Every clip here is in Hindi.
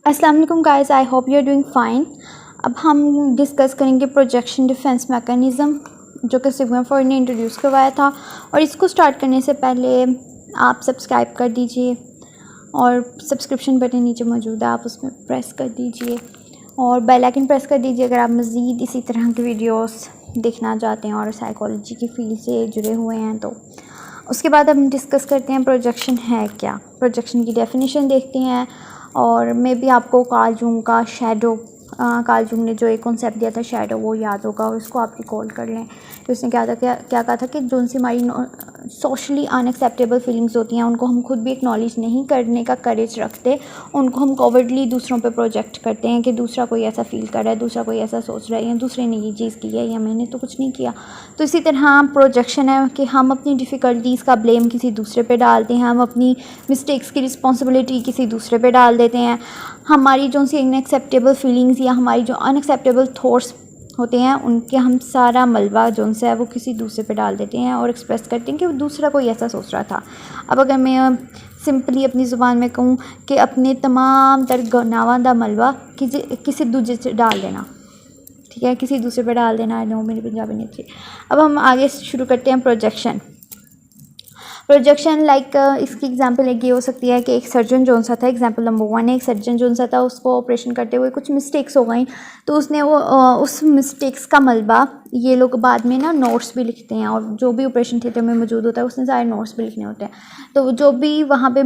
अस्सलाम वालेकुम guys, I hope you are doing fine. अब हम डिस्कस करेंगे प्रोजेक्शन डिफेंस मैकेनिज़्म जो कि सिग्मा फ्रॉयड ने इंट्रोड्यूस करवाया था। और इसको स्टार्ट करने से पहले आप सब्सक्राइब कर दीजिए और सब्सक्रिप्शन बटन नीचे मौजूद है, आप उसमें प्रेस कर दीजिए और बेल आइकन प्रेस कर दीजिए अगर आप मज़ीद इसी तरह की वीडियोस देखना चाहते हैं और साइकोलॉजी की फील्ड से जुड़े हुए हैं। तो उसके बाद हम डिस्कस करते हैं प्रोजेक्शन है क्या, प्रोजेक्शन की डेफिनेशन देखते हैं। और मे भी आपको कार्ल जूंग का शैडो, कार्ल जूंग ने जो एक कॉन्सेप्ट दिया था शैडो, वो याद होगा और उसको आप रिकॉल कर लें कि उसने क्या कहा था कि जो सी हमारी सोशली अनएक्सेप्टेबल फीलिंग्स होती हैं उनको हम खुद भी एक्नॉलेज नहीं करने का करेज रखते, उनको हम कवर्डली दूसरों पे प्रोजेक्ट करते हैं कि दूसरा कोई ऐसा फील कर रहा है, दूसरा कोई ऐसा सोच रहा है या दूसरे ने ये चीज़ की है या मैंने तो कुछ नहीं किया। तो इसी तरह प्रोजेक्शन है कि हम अपनी डिफ़िकल्टीज़ का ब्लेम किसी दूसरे पे डालते हैं, हम अपनी मिस्टेक्स की रिस्पॉन्सिबिलिटी किसी दूसरे पे डाल देते हैं। हमारी जो सी अनएक्सेप्टेबल फीलिंग्स या हमारी जो अनएक्सेप्टेबल थॉट्स होते हैं उनके हम सारा मलबा जो है वो किसी दूसरे पे डाल देते हैं और एक्सप्रेस करते हैं कि दूसरा कोई ऐसा सोच रहा था। अब अगर मैं सिंपली अपनी ज़ुबान में कहूँ कि अपने तमाम तर गुनाहां दा मलबा किसी दूसरे से डाल देना, ठीक है, किसी दूसरे पे डाल देना। नो, मेरी पंजाबी नहीं अच्छी। अब हम आगे शुरू करते हैं प्रोजेक्शन। लाइक इसकी एग्जांपल एक ये हो सकती है कि एक सर्जन जो सा था, एग्जांपल नंबर 1 है, एक सर्जन जो सा था उसको ऑपरेशन करते हुए कुछ मिस्टेक्स हो गई, तो उसने वो उस मिस्टेक्स का मलबा, ये लोग बाद में ना नोट्स भी लिखते हैं और जो भी ऑपरेशन थिएटर में मौजूद होता है उसने सारे नोट्स भी लिखने होते हैं। तो जो भी वहाँ पे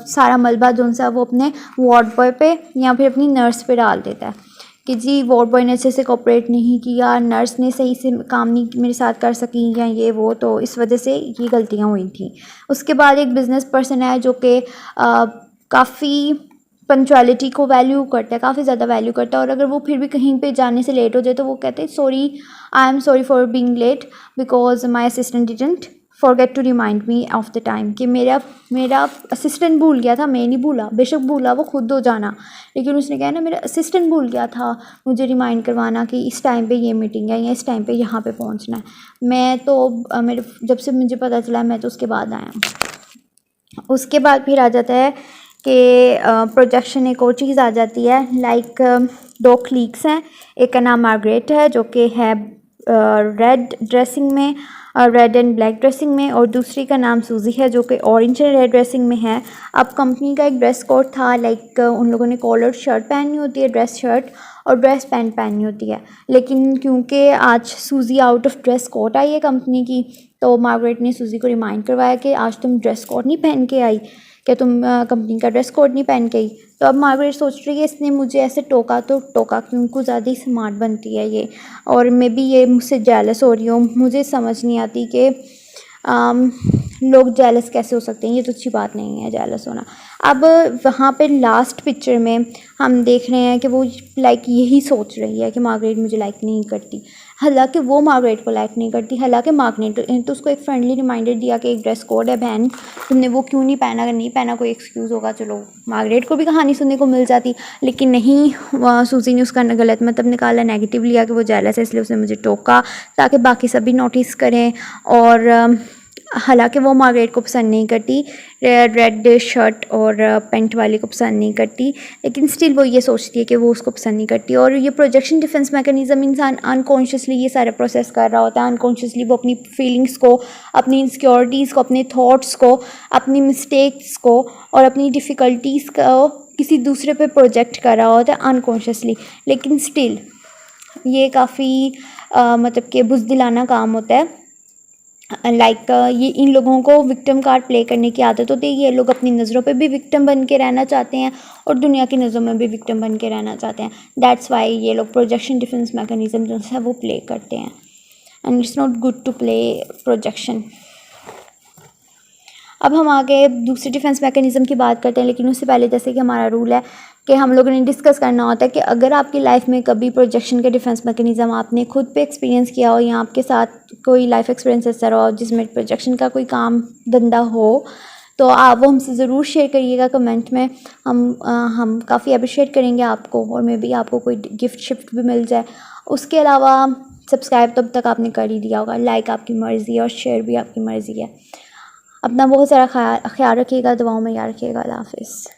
सारा मलबा जो सा वो अपने वार्ड बॉय पे या फिर अपनी नर्स पे डाल देता है कि जी वार्ड बॉय ने अच्छे से कोऑपरेट नहीं किया, नर्स ने सही से काम नहीं मेरे साथ कर सकी या ये वो, तो इस वजह से ये गलतियाँ हुई थी। उसके बाद एक बिज़नेस पर्सन है जो कि काफ़ी पंक्चुअलिटी को वैल्यू करता है, काफ़ी ज़्यादा वैल्यू करता है, और अगर वो फिर भी कहीं पे जाने से लेट हो जाए तो वो कहते हैं sorry, I am sorry for being late because my assistant didn't forget to remind me of the time, कि मेरा असिस्टेंट भूल गया था, मैं नहीं भूला, बेशक भूला वो खुद हो जाना, लेकिन उसने कहा ना मेरा असिस्टेंट भूल गया था मुझे रिमाइंड करवाना कि इस टाइम पे ये मीटिंग है या इस टाइम पे यहाँ पे पहुँचना है। मैं तो मेरे जब से मुझे पता चला मैं तो उसके बाद आया हूँ। उसके बाद फिर आ जाता है कि प्रोजेक्शन एक और चीज़ आ जाती है। लाइक 2 क्लीग्स हैं, एक का नाम मार्गरेट है जो कि है रेड ड्रेसिंग में, रेड एंड ब्लैक ड्रेसिंग में, और दूसरी का नाम सूजी है जो कि ऑरेंज एंड रेड ड्रेसिंग में है। अब कंपनी का एक ड्रेस कोड था, लाइक उन लोगों ने कॉलर शर्ट पहननी होती है, ड्रेस शर्ट, और ड्रेस पैंट पहननी होती है। लेकिन क्योंकि आज सूजी आउट ऑफ ड्रेस कोड आई है कंपनी की, तो मार्गरेट ने सूजी को रिमाइंड करवाया कि आज तुम ड्रेस कोड नहीं पहन के आई, क्या तुम कंपनी का ड्रेस कोड नहीं पहन के आई। तो अब मार्गरेट सोच रही है इसने मुझे ऐसे टोका तो टोका क्यों, कुछ ज़्यादा ही स्मार्ट बनती है ये, और मे बी ये मुझसे जेलस हो रही हो। मुझे समझ नहीं आती कि लोग जेलस कैसे हो सकते हैं, ये तो अच्छी बात नहीं है जेलस होना। अब वहाँ पे लास्ट पिक्चर में हम देख रहे हैं कि वो लाइक यही सोच रही है कि मार्गरेट मुझे लाइक नहीं करती, हालांकि वो मार्गरेट को लाइक नहीं करती। हालांकि मार्क ने तो उसको एक फ्रेंडली रिमाइंडर दिया कि एक ड्रेस कोड है बहन, तुमने वो क्यों नहीं पहना, अगर नहीं पहना कोई एक्सक्यूज़ होगा, चलो मार्गरेट को भी कहानी सुनने को मिल जाती। लेकिन नहीं, सूजी ने उसका गलत मतलब निकाला, नेगेटिव लिया कि वो जेलस है इसलिए उसने मुझे टोका ताकि बाकी सभी नोटिस करें। और हालांकि वो मार्गरेट को पसंद नहीं करती, रेड शर्ट और पेंट वाले को पसंद नहीं करती, लेकिन स्टिल वो ये सोचती है कि वो उसको पसंद नहीं करती। और ये प्रोजेक्शन डिफेंस मैकेनिज़्म इंसान अनकॉन्शियसली ये सारा प्रोसेस कर रहा होता है। अनकॉन्शियसली वो अपनी फीलिंग्स को, अपनी इनसिक्योरिटीज़ को, अपने थॉट्स को, अपनी मिस्टेक्स को और अपनी डिफ़िकल्टीज़ को किसी दूसरे पे प्रोजेक्ट कर रहा होता है अनकॉन्शियसली। लेकिन स्टिल ये काफ़ी मतलब कि बुज़दिलाना काम होता है। लाइक ये इन लोगों को विक्टिम कार्ड प्ले करने की आदत होती है। ये लोग अपनी नज़रों पे भी विक्टिम बन के रहना चाहते हैं और दुनिया की नज़रों में भी विक्टिम बन के रहना चाहते हैं। दैट्स वाई ये लोग प्रोजेक्शन डिफेंस मैकेनिज़्म जो है वो प्ले करते हैं, and it's not good to play projection. अब हम आगे दूसरे डिफेंस मैकेनिज़्म की बात करते हैं, लेकिन उससे पहले जैसे कि हमारा रूल है कि हम लोगों ने डिस्कस करना होता है कि अगर आपकी लाइफ में कभी प्रोजेक्शन के डिफेंस मैकेनिज़्म आपने खुद पे एक्सपीरियंस किया हो या आपके साथ कोई लाइफ एक्सपीरियंस ऐसा रहा हो जिसमें प्रोजेक्शन का कोई काम धंधा हो, तो आप वो हमसे ज़रूर शेयर करिएगा कमेंट में। हम काफ़ी अप्रिशिएट करेंगे आपको, और मे बी आपको कोई गिफ्ट शिफ्ट भी मिल जाए। उसके अलावा सब्सक्राइब तब तक आपने कर ही दिया होगा, लाइक आपकी मर्ज़ी है और शेयर भी आपकी मर्ज़ी है। अपना बहुत सारा ख्याल रखिएगा, दुआओं में याद रखिएगा। अल्लाह हाफ़िज़।